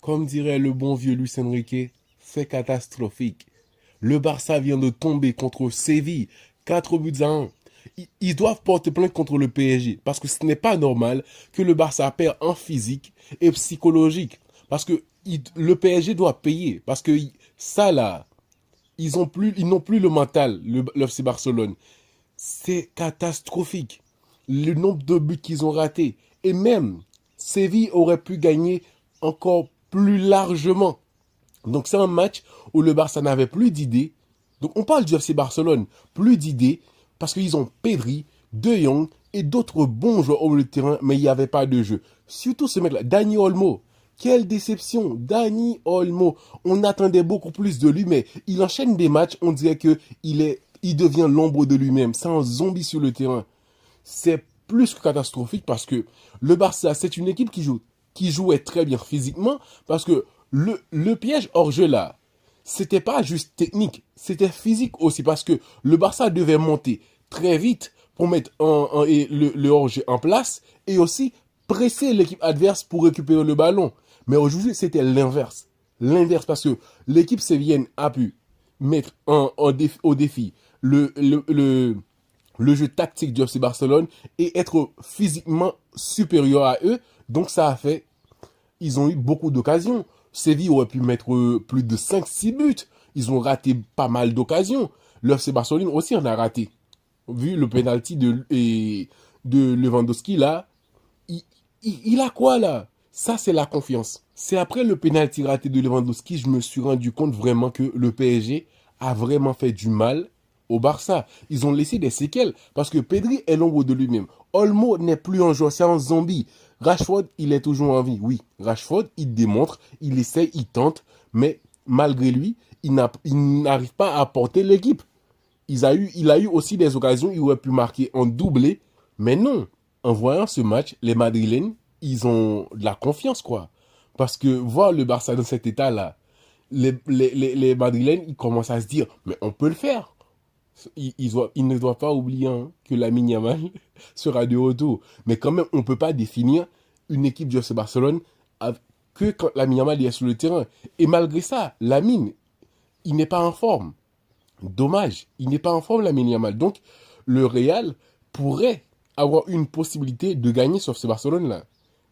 Comme dirait le bon vieux Luis Enrique, c'est catastrophique. Le Barça vient de tomber contre Séville, 4 buts à 1. Ils doivent porter plainte contre le PSG parce que ce n'est pas normal que le Barça perd en physique et psychologique. Parce que le PSG doit payer. Parce que ça là, ils n'ont plus le mental, le FC Barcelone. C'est catastrophique. Le nombre de buts qu'ils ont ratés. Et même, Séville aurait pu gagner encore plus largement. Donc c'est un match où le Barça n'avait plus d'idées. Donc on parle du FC Barcelone, plus d'idées, parce qu'ils ont Pedri, De Jong et d'autres bons joueurs au milieu de terrain, mais il n'y avait pas de jeu. Surtout ce mec-là, Dani Olmo. Quelle déception, Dani Olmo. On attendait beaucoup plus de lui, mais il enchaîne des matchs, on dirait que il devient l'ombre de lui-même. C'est un zombie sur le terrain. C'est plus que catastrophique parce que le Barça, c'est une équipe qui jouait très bien physiquement, parce que le piège hors jeu là, c'était pas juste technique, c'était physique aussi, parce que le Barça devait monter très vite pour mettre le hors jeu en place et aussi presser l'équipe adverse pour récupérer le ballon. Mais aujourd'hui, c'était l'inverse. L'inverse, parce que l'équipe sévienne a pu mettre au défi le jeu tactique du FC Barcelone et être physiquement supérieur à eux. Donc ça a fait, ils ont eu beaucoup d'occasions. Séville aurait pu mettre plus de 5-6 buts. Ils ont raté pas mal d'occasions. Le FC Barcelone aussi en a raté. Vu le penalty de Lewandowski là, il a quoi là? Ça c'est la confiance. C'est après le penalty raté de Lewandowski, je me suis rendu compte vraiment que le PSG a vraiment fait du mal au Barça. Ils ont laissé des séquelles parce que Pedri est l'ombre de lui-même. Olmo n'est plus un joueur, c'est un zombie. Rashford, il est toujours en vie. Oui, Rashford, il démontre, il essaie, il tente, mais malgré lui, il n'arrive pas à porter l'équipe. Il a eu aussi des occasions, il aurait pu marquer en doublé, mais non. En voyant ce match, les Madrilènes, ils ont de la confiance, quoi. Parce que voir le Barça dans cet état-là, les Madrilènes, ils commencent à se dire, mais on peut le faire. Ils ne doivent pas oublier hein, que Lamine Yamal sera de retour. Mais quand même, on ne peut pas définir une équipe du FC Barcelone que quand Lamine Yamal est sur le terrain. Et malgré ça, Lamine, il n'est pas en forme. Dommage, il n'est pas en forme, Lamine Yamal. Donc, le Real pourrait avoir une possibilité de gagner sur ce Barcelone-là.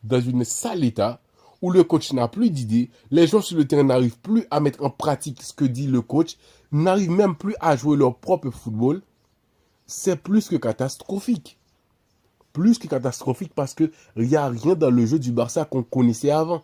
Dans une sale état, où le coach n'a plus d'idées, les joueurs sur le terrain n'arrivent plus à mettre en pratique ce que dit le coach, n'arrivent même plus à jouer leur propre football, c'est plus que catastrophique. Plus que catastrophique parce qu'il n'y a rien dans le jeu du Barça qu'on connaissait avant.